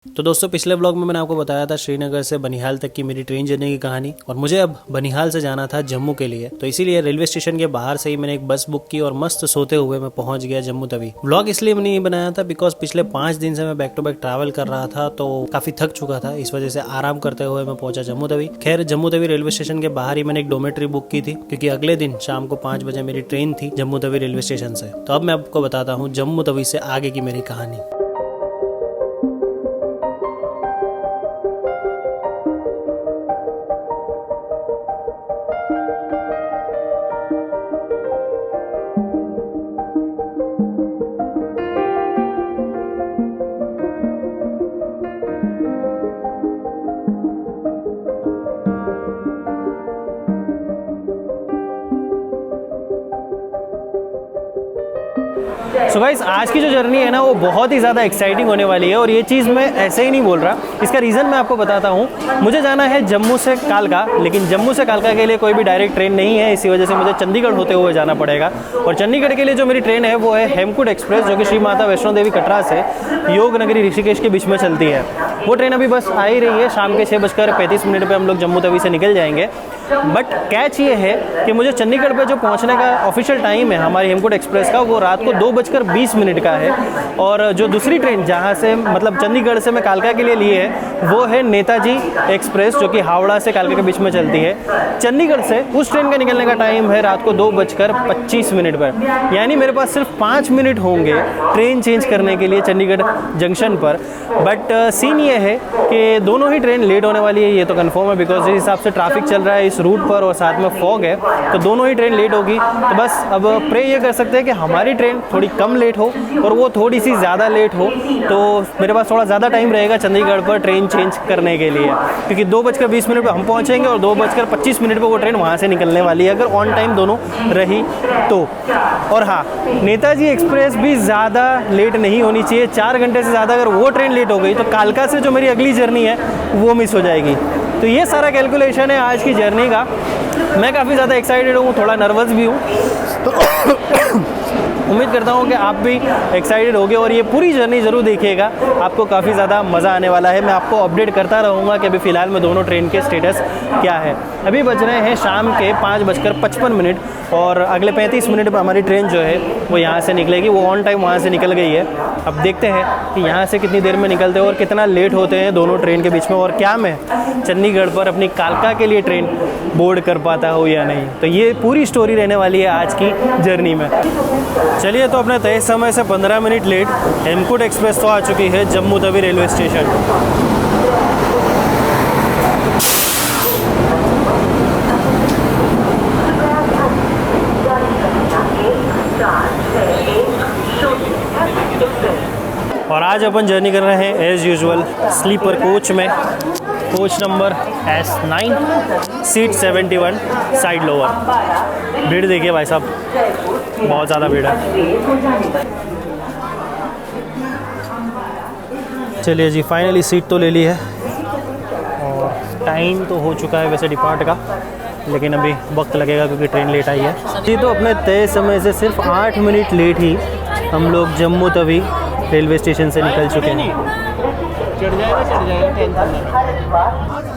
तो दोस्तों पिछले ब्लॉग में मैंने आपको बताया था श्रीनगर से बनिहाल तक की मेरी ट्रेन जर्नी की कहानी, और मुझे अब बनिहाल से जाना था जम्मू के लिए। तो इसीलिए रेलवे स्टेशन के बाहर से ही मैंने एक बस बुक की और मस्त सोते हुए मैं पहुंच गया जम्मू तवी। ब्लॉग इसलिए मैंने नहीं बनाया था बिकॉज पिछले 5 दिन से मैं बैक टू बैक ट्रैवल कर रहा था, तो काफी थक चुका था। इस वजह से आराम करते हुए मैं पहुंचा जम्मू तवी। खैर जम्मू तवी रेलवे स्टेशन के बाहर ही मैंने एक डोमेट्री बुक की थी, क्योंकि अगले दिन शाम को 5 बजे मेरी ट्रेन थी जम्मू तवी रेलवे स्टेशन से। तो अब मैं आपको बताता हूँ जम्मू तवी से आगे की मेरी कहानी। सो गाइस, आज की जो जर्नी है ना वो बहुत ही ज़्यादा एक्साइटिंग होने वाली है, और ये चीज़ मैं ऐसे ही नहीं बोल रहा। इसका रीज़न मैं आपको बताता हूँ। मुझे जाना है जम्मू से कालका, लेकिन जम्मू से कालका के लिए कोई भी डायरेक्ट ट्रेन नहीं है। इसी वजह से मुझे चंडीगढ़ होते हुए जाना पड़ेगा, और चंडीगढ़ के लिए जो मेरी ट्रेन है वो है हेमकूट एक्सप्रेस, जो कि श्री माता वैष्णो देवी कटरा से योग नगरी ऋषिकेश के बीच में चलती है। वो ट्रेन अभी बस आ ही रही है। शाम के 6:35 पर हम लोग जम्मू तवी से निकल जाएंगे। बट कैच ये है कि मुझे चंडीगढ़ पे जो पहुंचने का ऑफिशियल टाइम है हमारी हेमकूट एक्सप्रेस का, वो रात को 2:20 का है। और जो दूसरी ट्रेन जहां से मतलब चंडीगढ़ से मैं कालका के लिए ली है वो है नेताजी एक्सप्रेस, जो कि हावड़ा से कालका के बीच में चलती है। चंडीगढ़ से उस ट्रेन का निकलने का टाइम है रात को 2:25 पर। यानी मेरे पास सिर्फ 5 मिनट होंगे ट्रेन चेंज करने के लिए चंडीगढ़ जंक्शन पर। बट सीन ये है कि दोनों ही ट्रेन लेट होने वाली है, ये तो कन्फर्म है, बिकॉज जिस हिसाब से ट्रैफिक चल रहा है इस रूट पर और साथ में फॉग है, तो दोनों ही ट्रेन लेट होगी। तो बस अब प्रे ये कर सकते हैं कि हमारी ट्रेन थोड़ी कम लेट हो और वो थोड़ी सी ज़्यादा लेट हो, तो मेरे पास थोड़ा ज़्यादा टाइम रहेगा चंडीगढ़ पर ट्रेन चेंज करने के लिए। क्योंकि 2:20 पर हम पहुँचेंगे और 2:25 पर वो ट्रेन वहाँ से निकलने वाली है, अगर ऑन टाइम दोनों रही तो। और हाँ, नेताजी एक्सप्रेस भी ज़्यादा लेट नहीं होनी चाहिए। 4 घंटे से ज़्यादा अगर वो ट्रेन लेट हो गई तो कालका से जो मेरी अगली जर्नी है वो मिस हो जाएगी। तो ये सारा कैलकुलेशन है आज की जर्नी का। मैं काफ़ी ज़्यादा एक्साइटेड हूँ, थोड़ा नर्वस भी हूँ, तो उम्मीद करता हूँ कि आप भी एक्साइटेड होगे और ये पूरी जर्नी ज़रूर देखिएगा। आपको काफ़ी ज़्यादा मज़ा आने वाला है। मैं आपको अपडेट करता रहूँगा कि अभी फ़िलहाल में दोनों ट्रेन के स्टेटस क्या है। अभी बज रहे हैं शाम के 5:55 और अगले 35 मिनट पर हमारी ट्रेन जो है वो यहाँ से निकलेगी। वो ऑन टाइम वहाँ से निकल गई है। अब देखते हैं कि यहाँ से कितनी देर में निकलते हैं और कितना लेट होते हैं दोनों ट्रेन के बीच में, और क्या मैं चंडीगढ़ पर अपनी कालका के लिए ट्रेन बोर्ड कर पाता हूँ या नहीं। तो ये पूरी स्टोरी रहने वाली है आज की जर्नी में। चलिए, तो अपने तय समय से 15 मिनट लेट हेमकूट एक्सप्रेस तो आ चुकी है जम्मू तवी रेलवे स्टेशन। और आज अपन जर्नी कर रहे हैं एज़ यूजुअल स्लीपर कोच में, coach number S9 seat 71 side lower. भीड़ देखिए भाई साहब, बहुत ज़्यादा भीड़ है। चलिए जी, फाइनली सीट तो ले ली है और टाइम तो हो चुका है वैसे डिपार्ट का, लेकिन अभी वक्त लगेगा क्योंकि ट्रेन लेट आई है जी। तो अपने तय समय से सिर्फ 8 मिनट लेट ही हम लोग जम्मू तवी रेलवे स्टेशन से निकल चुके हैं। चढ़ जाएगा टेंशन नहीं।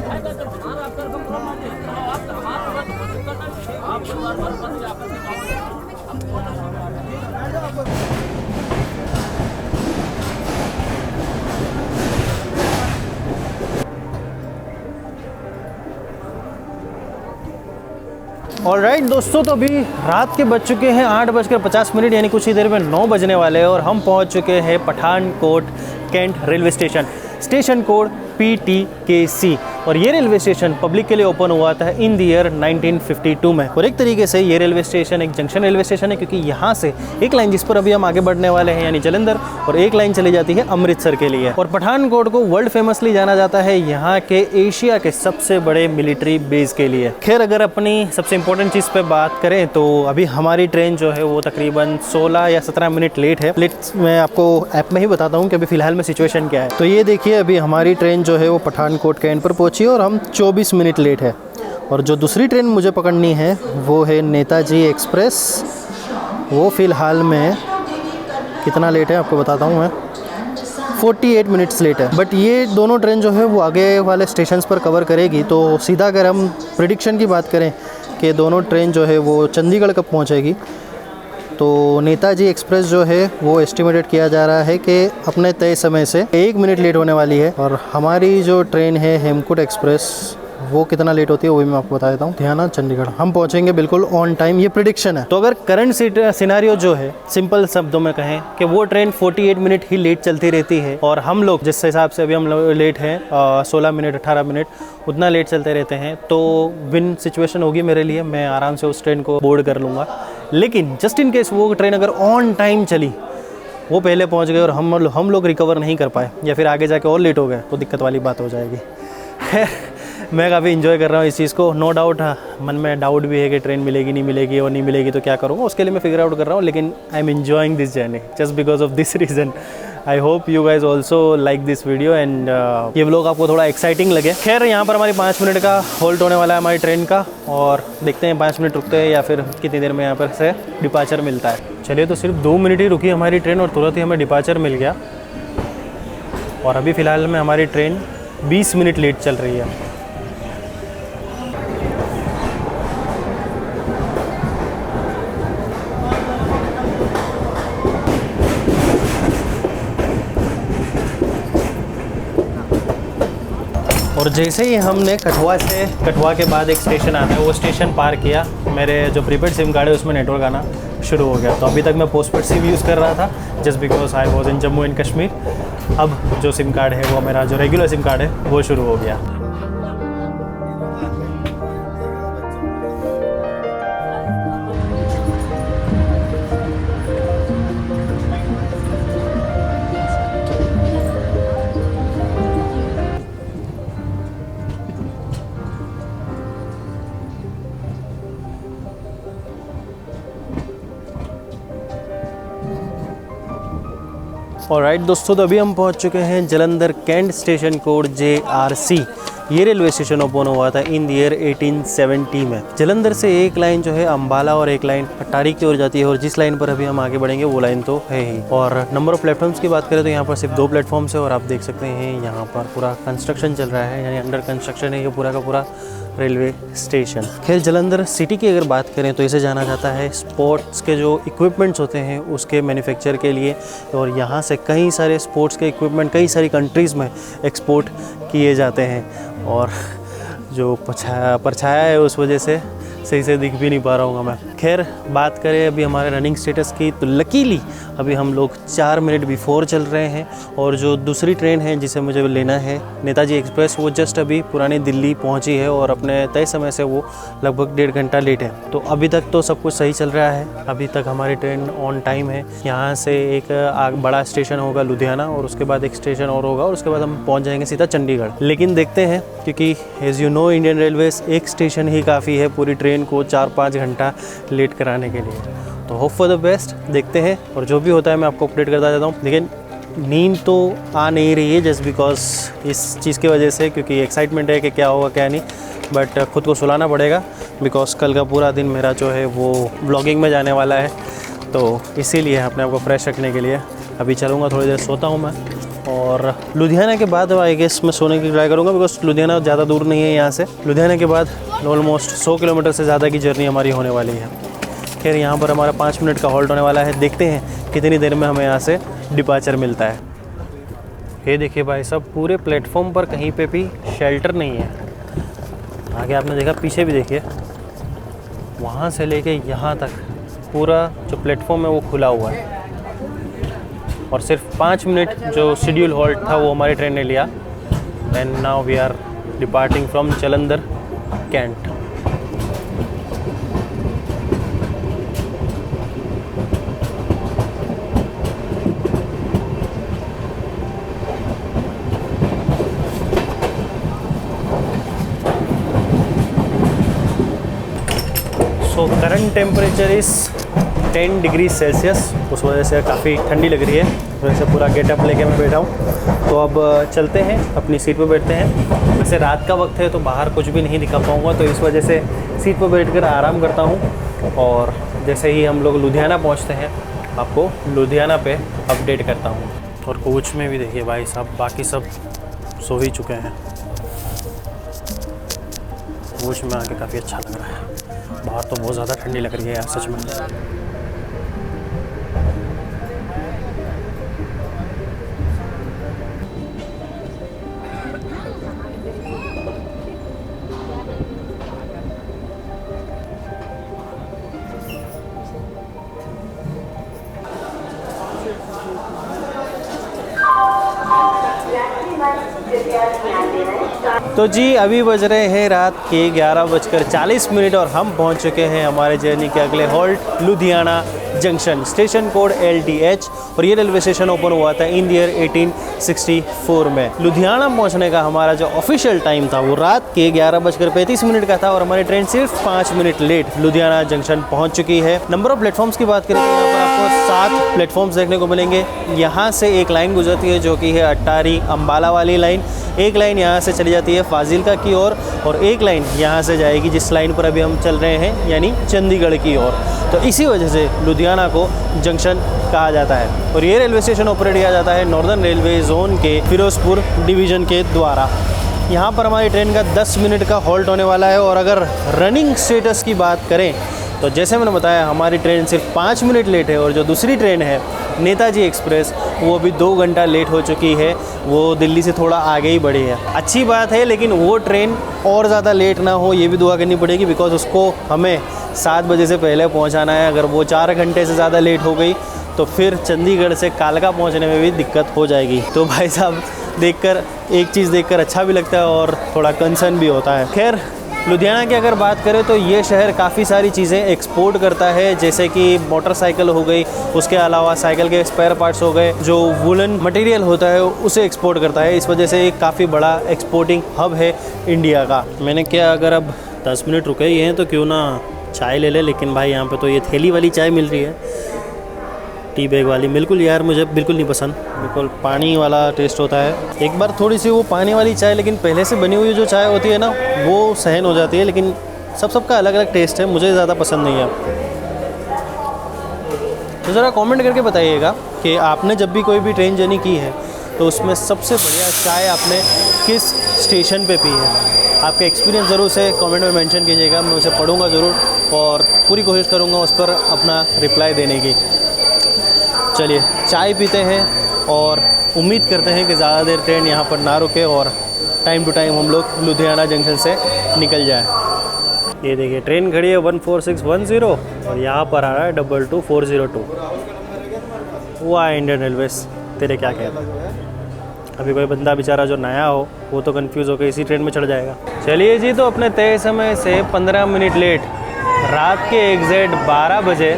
ऑलराइट दोस्तों, तो अभी रात के बज चुके हैं 8:50, यानी कुछ ही देर में 9 बजने वाले हैं और हम पहुंच चुके हैं Pathankot cantt railway station. Station code PTKC, और ये रेलवे स्टेशन पब्लिक के लिए ओपन हुआ था इन द ईयर 1952 में। और एक तरीके से ये रेलवे स्टेशन एक जंक्शन रेलवे स्टेशन है, क्योंकि यहाँ से एक लाइन जिस पर अभी हम आगे बढ़ने वाले हैं यानी जलंधर, और एक लाइन चली जाती है अमृतसर के लिए। और पठानकोट को वर्ल्ड फेमसली जाना जाता है यहाँ के एशिया के सबसे बड़े मिलिट्री बेस के लिए। खैर, अगर अपनी सबसे इंपॉर्टेंट चीज़ पे बात करें तो अभी हमारी ट्रेन जो है वो तकरीबन 16 या 17 मिनट लेट है। मैं आपको ऐप में ही बताता हूँ कि अभी फिलहाल में सिचुएशन क्या है। तो ये देखिए, अभी हमारी ट्रेन जो है वो पठानकोट कैंट पर पहुंची और हम 24 मिनट लेट है। और जो दूसरी ट्रेन मुझे पकड़नी है वो है नेताजी एक्सप्रेस। वो फ़िलहाल में कितना लेट है आपको बताता हूँ मैं। 48 मिनट्स लेट है। बट ये दोनों ट्रेन जो है वो आगे वाले स्टेशंस पर कवर करेगी। तो सीधा अगर हम प्रिडिक्शन की बात करें कि दोनों ट्रेन जो है वो चंडीगढ़ कब पहुंचेगी, तो नेताजी एक्सप्रेस जो है वो एस्टिमेटेड किया जा रहा है कि अपने तय समय से 1 मिनट लेट होने वाली है। और हमारी जो ट्रेन है हेमकूट एक्सप्रेस वो कितना लेट होती है वो भी मैं आपको बता देता हूँ। ध्यान, चंडीगढ़ हम पहुँचेंगे बिल्कुल ऑन टाइम, ये प्रिडिक्शन है। तो अगर करंट सिनारियो जो है सिंपल शब्दों में कहें कि वो ट्रेन 48 मिनट ही लेट चलती रहती है और हम लोग जिस हिसाब से अभी हम लोग लेट हैं 16 मिनट 18 मिनट उतना लेट चलते रहते हैं, तो विन सिचुएशन होगी मेरे लिए, मैं आराम से उस ट्रेन को बोर्ड कर लूँगा। लेकिन जस्ट इन केस वो ट्रेन अगर ऑन टाइम चली, वो पहले पहुँच गए और हम लोग रिकवर नहीं कर पाए या फिर आगे जाके और लेट हो गए, तो दिक्कत वाली बात हो जाएगी। मैं काफ़ी इन्जॉय कर रहा हूँ इस चीज़ को, नो डाउट। मन में डाउट भी है कि ट्रेन मिलेगी नहीं मिलेगी, और नहीं मिलेगी तो क्या करूँगा, उसके लिए मैं फिगर आउट कर रहा हूँ। लेकिन I am enjoying this journey just because of this reason. I hope you guys also like this video and ये व्लॉग आपको थोड़ा एक्साइटिंग लगे। खैर, यहाँ पर हमारी 5 मिनट का होल्ट होने वाला है हमारी ट्रेन का, और देखते हैं 5 मिनट रुकते हैं या फिर कितनी देर में यहाँ पर से डिपार्चर मिलता है। चलिए, तो सिर्फ 2 मिनट ही रुकी हमारी ट्रेन और तुरंत ही हमें डिपार्चर मिल गया। और अभी फ़िलहाल में हमारी ट्रेन 20 मिनट लेट चल रही है। और जैसे ही हमने कठुआ के बाद एक स्टेशन आता है, वो स्टेशन पार किया, मेरे जो प्रीपेड सिम कार्ड है उसमें नेटवर्क आना शुरू हो गया। तो अभी तक मैं पोस्टपेड सिम यूज़ कर रहा था just because I was in Jammu and Kashmir. अब जो सिम कार्ड है वो मेरा जो रेगुलर सिम कार्ड है वो शुरू हो गया। ऑलराइट दोस्तों, तो अभी हम पहुंच चुके हैं Jalandhar cantt station code JRC। ये रेलवे स्टेशन ओपन हुआ था इन द ईयर 1870 में। जलंधर से एक लाइन जो है अंबाला और एक लाइन अटारी की ओर जाती है, और जिस लाइन पर अभी हम आगे बढ़ेंगे वो लाइन तो है ही। और नंबर ऑफ प्लेटफॉर्म्स की बात करें तो यहाँ पर सिर्फ 2 प्लेटफॉर्म्स है, और आप देख सकते हैं यहाँ पर पूरा कंस्ट्रक्शन चल रहा है, यानी अंडर कंस्ट्रक्शन है ये पूरा का पूरा रेलवे स्टेशन। खैर, जलंधर सिटी की अगर बात करें तो इसे जाना जाता है स्पोर्ट्स के जो इक्विपमेंट्स होते हैं उसके मैन्युफैक्चर के लिए, और यहाँ से कई सारे स्पोर्ट्स के इक्विपमेंट कई सारी कंट्रीज़ में एक्सपोर्ट किए जाते हैं। और जो परछाया है उस वजह से सही से दिख भी नहीं पा रहा हूँ मैं। खैर, बात करें अभी हमारे रनिंग स्टेटस की, तो लकीली अभी हम लोग 4 मिनट बिफोर चल रहे हैं, और जो दूसरी ट्रेन है जिसे मुझे लेना है नेताजी एक्सप्रेस, वो जस्ट अभी पुरानी दिल्ली पहुंची है और अपने तय समय से वो लगभग 1.5 घंटा लेट है। तो अभी तक तो सब कुछ सही चल रहा है, अभी तक हमारी ट्रेन ऑन टाइम है। यहाँ से एक बड़ा स्टेशन होगा लुधियाना, और उसके बाद एक स्टेशन और होगा, और उसके बाद हम पहुँच जाएंगे सीधा चंडीगढ़। लेकिन देखते हैं, क्योंकि as you know Indian Railways एक स्टेशन ही काफ़ी है पूरी ट्रेन को 4-5 घंटा लेट कराने के लिए। तो होप फॉर द बेस्ट, देखते हैं, और जो भी होता है मैं आपको अपडेट करता रहता हूँ। लेकिन नींद तो आ नहीं रही है जस्ट बिकॉज इस चीज़ की वजह से, क्योंकि एक्साइटमेंट है कि क्या होगा क्या नहीं, बट खुद को सुलाना पड़ेगा बिकॉज कल का पूरा दिन मेरा जो है वो व्लॉगिंग में जाने वाला है। तो इसीलिए अपने आप को फ्रेश रखने के लिए अभी चलूँगा, थोड़ी देर सोता हूँ मैं, और लुधियाना के बाद आई गेस मैं सोने की ट्राई करूँगा बिकॉज लुधियाना ज़्यादा दूर नहीं है यहाँ से। लुधियाना के बाद ऑलमोस्ट 100 किलोमीटर से ज़्यादा की जर्नी हमारी होने वाली है। खैर, यहाँ पर हमारा 5 मिनट का हॉल्ट होने वाला है, देखते हैं कितनी देर में हमें यहाँ से डिपार्चर मिलता है। ये देखिए भाई साहब, पूरे प्लेटफॉर्म पर कहीं पे भी शेल्टर नहीं है। आगे आपने देखा, पीछे भी देखिए, वहाँ से लेके यहाँ तक पूरा जो प्लेटफॉर्म है वो खुला हुआ है, और सिर्फ 5 मिनट जो शेड्यूल हॉल्ट था वो हमारी ट्रेन ने लिया। And now we are departing from Jalandhar cantt. So current temperature is 10 degree Celsius, उस वजह से काफ़ी ठंडी लग रही है, वैसे पूरा गेटअप लेके मैं बैठा हूँ। तो अब चलते हैं, अपनी सीट पर बैठते हैं। वैसे रात का वक्त है तो बाहर कुछ भी नहीं दिखा पाऊँगा, तो इस वजह से सीट पर बैठकर आराम करता हूँ, और जैसे ही हम लोग लुधियाना पहुँचते हैं आपको लुधियाना पे अपडेट करता हूँ। और कोच में भी देखिए भाई साहब, बाकी सब सो ही चुके हैं। कोच में आके काफ़ी अच्छा लग रहा है। बाहर तो बहुत ज़्यादा ठंडी लग रही है यार सच में। तो जी अभी बज रहे हैं रात के 11:40 और हम पहुंच चुके हैं हमारे जर्नी के अगले halt Ludhiana junction, station code LTH। और ये रेलवे स्टेशन ओपन हुआ था इन ईयर 1864 में। लुधियाना पहुंचने का हमारा जो ऑफिशियल टाइम था वो रात के 11:35 का था और हमारी ट्रेन सिर्फ 5 मिनट लेट लुधियाना जंक्शन पहुंच चुकी है। नंबर ऑफ प्लेटफॉर्म्स की बात करें तो यहाँ पर आपको 7 प्लेटफॉर्म्स देखने को मिलेंगे। यहाँ से एक लाइन गुजरती है जो कि है अट्टारी अम्बाला वाली लाइन। एक लाइन यहाँ से चली जाती है फाजिल्का की ओर और एक लाइन यहाँ से जाएगी जिस लाइन पर अभी हम चल रहे हैं यानी चंडीगढ़ की ओर। तो इसी वजह से लुधियाना को जंक्शन कहा जाता है और ये रेलवे स्टेशन ऑपरेट किया जाता है नॉर्दर्न रेलवे जोन के फिरोजपुर डिवीज़न के द्वारा। यहाँ पर हमारी ट्रेन का 10 मिनट का हॉल्ट होने वाला है। और अगर रनिंग स्टेटस की बात करें तो जैसे मैंने बताया हमारी ट्रेन सिर्फ 5 मिनट लेट है और जो दूसरी ट्रेन है नेताजी एक्सप्रेस वो अभी 2 घंटा लेट हो चुकी है। वो दिल्ली से थोड़ा आगे ही बढ़ी है। अच्छी बात है, लेकिन वो ट्रेन और ज़्यादा लेट ना हो ये भी दुआ करनी पड़ेगी, बिकॉज उसको हमें 7 बजे से पहले पहुंचाना है। अगर वो 4 घंटे से ज़्यादा लेट हो गई तो फिर चंडीगढ़ से कालका पहुंचने में भी दिक्कत हो जाएगी। तो भाई साहब देखकर एक चीज़ देखकर अच्छा भी लगता है और थोड़ा कंसर्न भी होता है। खैर लुधियाना की अगर बात करें तो ये शहर काफ़ी सारी चीज़ें एक्सपोर्ट करता है, जैसे कि मोटरसाइकिल हो गई, उसके अलावा साइकिल के स्पेयर पार्ट्स हो गए, जो वुलन मटेरियल होता है उसे एक्सपोर्ट करता है। इस वजह से एक काफ़ी बड़ा एक्सपोर्टिंग हब है इंडिया का। मैंने क्या अगर अब 10 मिनट रुके ही हैं तो क्यों ना चाय ले ले। लेकिन भाई यहाँ पे तो ये थैली वाली चाय मिल रही है, टी बैग वाली। बिल्कुल यार मुझे बिल्कुल नहीं पसंद, बिल्कुल पानी वाला टेस्ट होता है। एक बार थोड़ी सी वो पानी वाली चाय, लेकिन पहले से बनी हुई जो चाय होती है ना वो सहन हो जाती है, लेकिन सबका अलग अलग टेस्ट है, मुझे ज़्यादा पसंद नहीं है। तो ज़रा कमेंट करके बताइएगा कि आपने जब भी कोई भी ट्रेन जर्नी की है तो उसमें सबसे बढ़िया चाय आपने किस स्टेशन पे पी है। आपके एक्सपीरियंस ज़रूर से कमेंट में मेंशन कीजिएगा, मैं उसे पढ़ूंगा ज़रूर और पूरी कोशिश करूंगा उस पर अपना रिप्लाई देने की। चलिए चाय पीते हैं और उम्मीद करते हैं कि ज़्यादा देर ट्रेन यहाँ पर ना रुके और टाइम टू टाइम हम लोग लुधियाना जंक्शन से निकल जाए। ये देखिए ट्रेन खड़ी है 14610 और यहाँ पर आ रहा है 22402। वाह इंडियन रेलवेज तेरे क्या कहना। अभी कोई बंदा बेचारा जो नया हो वो तो कंफ्यूज होकर इसी ट्रेन में चढ़ जाएगा। चलिए जी, तो अपने तय समय से 15 मिनट लेट रात के एग्जैक्ट 12 बजे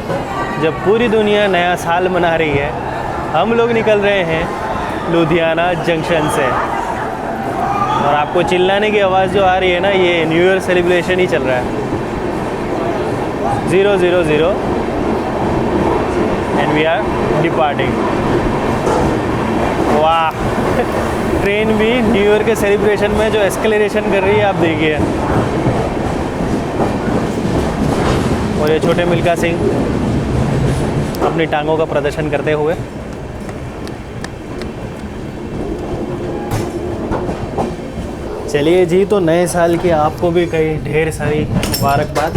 जब पूरी दुनिया नया साल मना रही है, हम लोग निकल रहे हैं लुधियाना जंक्शन से। और आपको चिल्लाने की आवाज़ जो आ रही है ना, ये न्यू ईयर सेलिब्रेशन ही चल रहा है। 000 एंड वी आर डिपार्टिंग। वाह ट्रेन भी न्यू ईयर के सेलिब्रेशन में जो एस्केलेरेशन कर रही है आप देखिए। और ये छोटे मिल्खा सिंह अपनी टांगों का प्रदर्शन करते हुए। चलिए जी, तो नए साल की आपको भी कई ढेर सारी मुबारकबाद।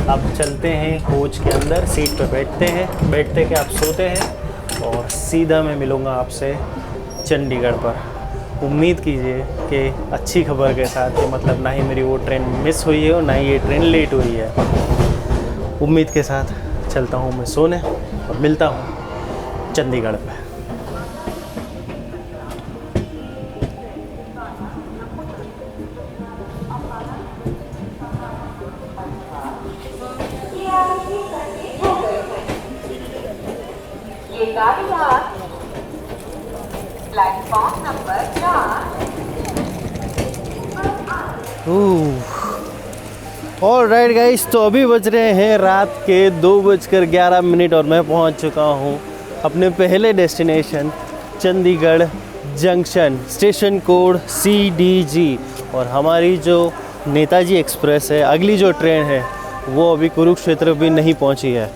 अब चलते हैं कोच के अंदर, सीट पर बैठते कि आप सोते हैं और सीधा मैं मिलूँगा आपसे चंडीगढ़ पर। उम्मीद कीजिए कि अच्छी खबर के साथ, कि मतलब ना ही मेरी वो ट्रेन मिस हुई है और ना ही ये ट्रेन लेट हुई है। उम्मीद के साथ चलता हूँ मैं सोने और मिलता हूँ चंडीगढ़ पे। ये गाड़ी आज प्लेटफॉर्म नंबर 4। ऑलराइट गाइस, तो अभी बज रहे हैं रात के 2:11 और मैं पहुंच चुका हूं अपने पहले destination Chandigarh junction, station code CDG। और हमारी जो नेताजी एक्सप्रेस है, अगली जो ट्रेन है वो अभी कुरुक्षेत्र भी नहीं पहुंची है।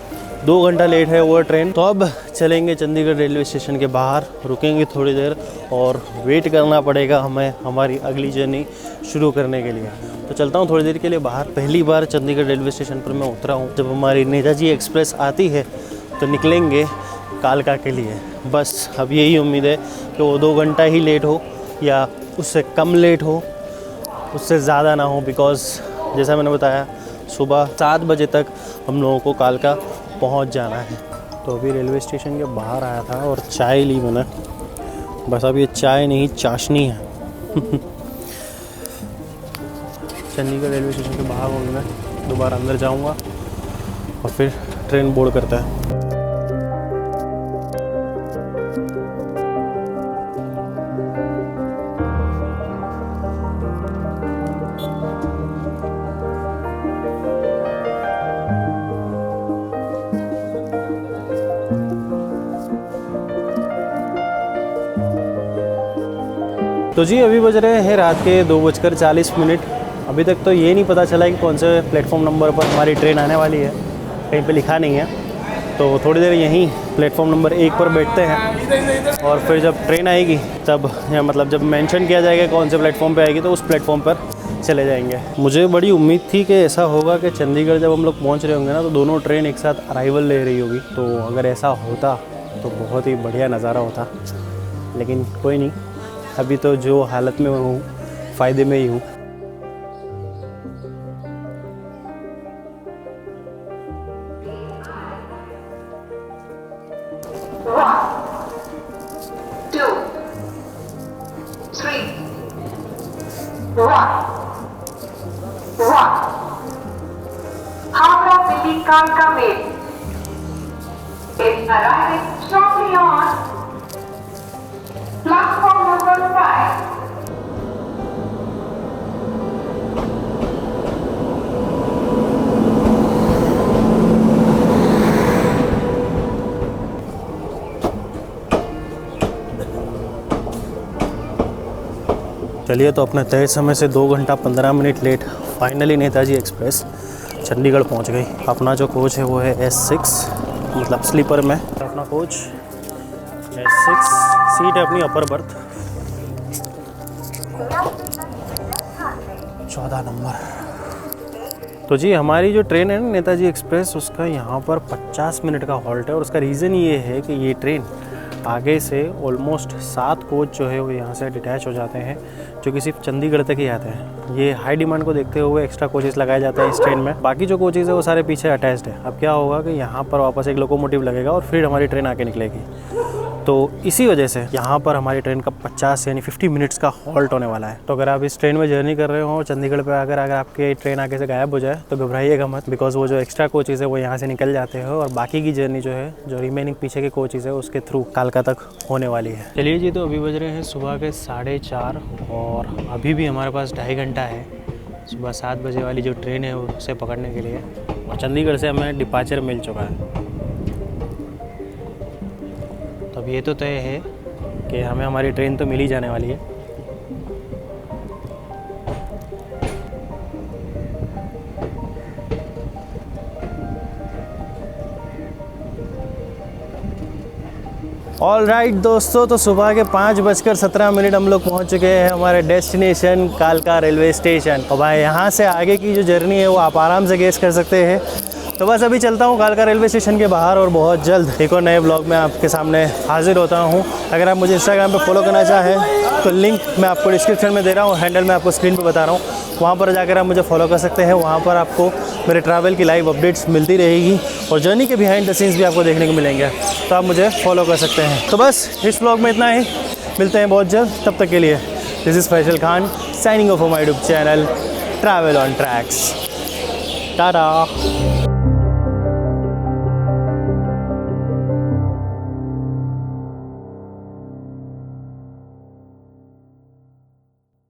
2 घंटा लेट है वो ट्रेन। तो अब चलेंगे चंडीगढ़ रेलवे स्टेशन के बाहर, रुकेंगे थोड़ी देर और वेट करना पड़ेगा हमें हमारी अगली जर्नी शुरू करने के लिए। तो चलता हूँ थोड़ी देर के लिए बाहर। पहली बार चंडीगढ़ रेलवे स्टेशन पर मैं उतरा हूँ। जब हमारी नेताजी एक्सप्रेस आती है तो निकलेंगे कालका के लिए। बस अब यही उम्मीद है कि वो 2 घंटा ही लेट हो या उससे कम लेट हो, उससे ज़्यादा ना हो, बिकॉज़ जैसा मैंने बताया सुबह 7 बजे तक हम लोगों को कालका पहुंच जाना है। तो अभी रेलवे स्टेशन के बाहर आया था और चाय ली मैंने। बस अब ये चाय नहीं चाशनी है। चंडीगढ़ रेलवे स्टेशन के बाहर हूँ मैं, दोबारा अंदर जाऊँगा और फिर ट्रेन बोर्ड करता है। तो जी अभी बज रहे हैं रात के 2:40। अभी तक तो ये नहीं पता चला कि कौन से प्लेटफॉर्म नंबर पर हमारी ट्रेन आने वाली है, कहीं पे लिखा नहीं है। तो थोड़ी देर यहीं प्लेटफॉर्म नंबर 1 पर बैठते हैं और फिर जब ट्रेन आएगी तब मतलब जब मेंशन किया जाएगा कौन से प्लेटफॉर्म पे आएगी तो उस प्लेटफॉर्म पर चले जाएंगे। मुझे बड़ी उम्मीद थी कि ऐसा होगा कि चंडीगढ़ जब हम लोग पहुँच रहे होंगे ना तो दोनों ट्रेन एक साथ अराइवल ले रही होगी। तो अगर ऐसा होता तो बहुत ही बढ़िया नज़ारा होता, लेकिन कोई नहीं। अभी तो जो हालत में हूँ फ़ायदे में ही हूँ। Howrah Delhi Kalka Mail is arriving shortly on platform number 5. चलिए, तो अपने तय समय से 2 घंटा 15 minute late finally Netaji express Chandigarh पहुंच गई। अपना जो कोच है वो है S6, मतलब स्लीपर में। अपना कोच S6, सीट है अपनी अपर बर्थ 14 नंबर। तो जी हमारी जो ट्रेन है ना नेताजी एक्सप्रेस, उसका यहाँ पर 50 मिनट का हॉल्ट है। और उसका रीज़न ये है कि ये ट्रेन आगे से ऑलमोस्ट 7 कोच जो है वो यहाँ से डिटैच हो जाते हैं, जो कि सिर्फ चंडीगढ़ तक ही आते हैं। ये हाई डिमांड को देखते हुए एक्स्ट्रा कोचेस लगाए जाते हैं इस ट्रेन में। बाकी जो कोचेस है वो सारे पीछे अटैच्ड है। अब क्या होगा कि यहाँ पर वापस एक लोकोमोटिव लगेगा और फिर हमारी ट्रेन आके निकलेगी। तो इसी वजह से यहाँ पर हमारी ट्रेन का 50 यानी 50 मिनट्स का हॉल्ट होने वाला है। तो अगर आप इस ट्रेन में जर्नी कर रहे हो चंडीगढ़ पे अगर आपकी ट्रेन आगे से गायब हो जाए तो घबराइएगा मत, बिकॉज वो जो एक्स्ट्रा कोचेस है वो यहाँ से निकल जाते हैं और बाकी की जर्नी जो है, जो रिमेनिंग पीछे के कोचेस है उसके थ्रू कालका तक होने वाली है। चलिए जी, तो अभी बज रहे हैं सुबह के 4:30 और अभी भी हमारे पास 2.5 घंटा है सुबह 7 बजे वाली जो ट्रेन है उसे पकड़ने के लिए। और चंडीगढ़ से हमें डिपार्चर मिल चुका है। तो अब ये तो तय है कि हमें हमारी ट्रेन तो मिल ही जाने वाली है। ऑल राइट दोस्तों, तो सुबह के 5:17 हम लोग पहुंच चुके हैं हमारे डेस्टिनेशन कालका रेलवे स्टेशन। और भाई यहाँ से आगे की जो जर्नी है वो आप आराम से गेस कर सकते हैं। तो बस अभी चलता हूँ कालका रेलवे स्टेशन के बाहर और बहुत जल्द एक और नए ब्लॉग में आपके सामने हाजिर होता हूँ। अगर आप मुझे इंस्टाग्राम पे फॉलो करना चाहें तो लिंक मैं आपको डिस्क्रिप्शन में दे रहा हूँ, हैंडल मैं आपको स्क्रीन पे बता रहा हूँ। वहाँ पर जाकर आप मुझे फॉलो कर सकते हैं। वहाँ पर आपको मेरे ट्रैवल की लाइव अपडेट्स मिलती रहेगी और जर्नी के बिहाइंड द सीन्स भी आपको देखने को मिलेंगे, तो आप मुझे फॉलो कर सकते हैं। तो बस इस ब्लॉग में इतना ही, मिलते हैं बहुत जल्द। तब तक के लिए this is Faisal Khan signing off my YouTube channel travel on tracks. Tata.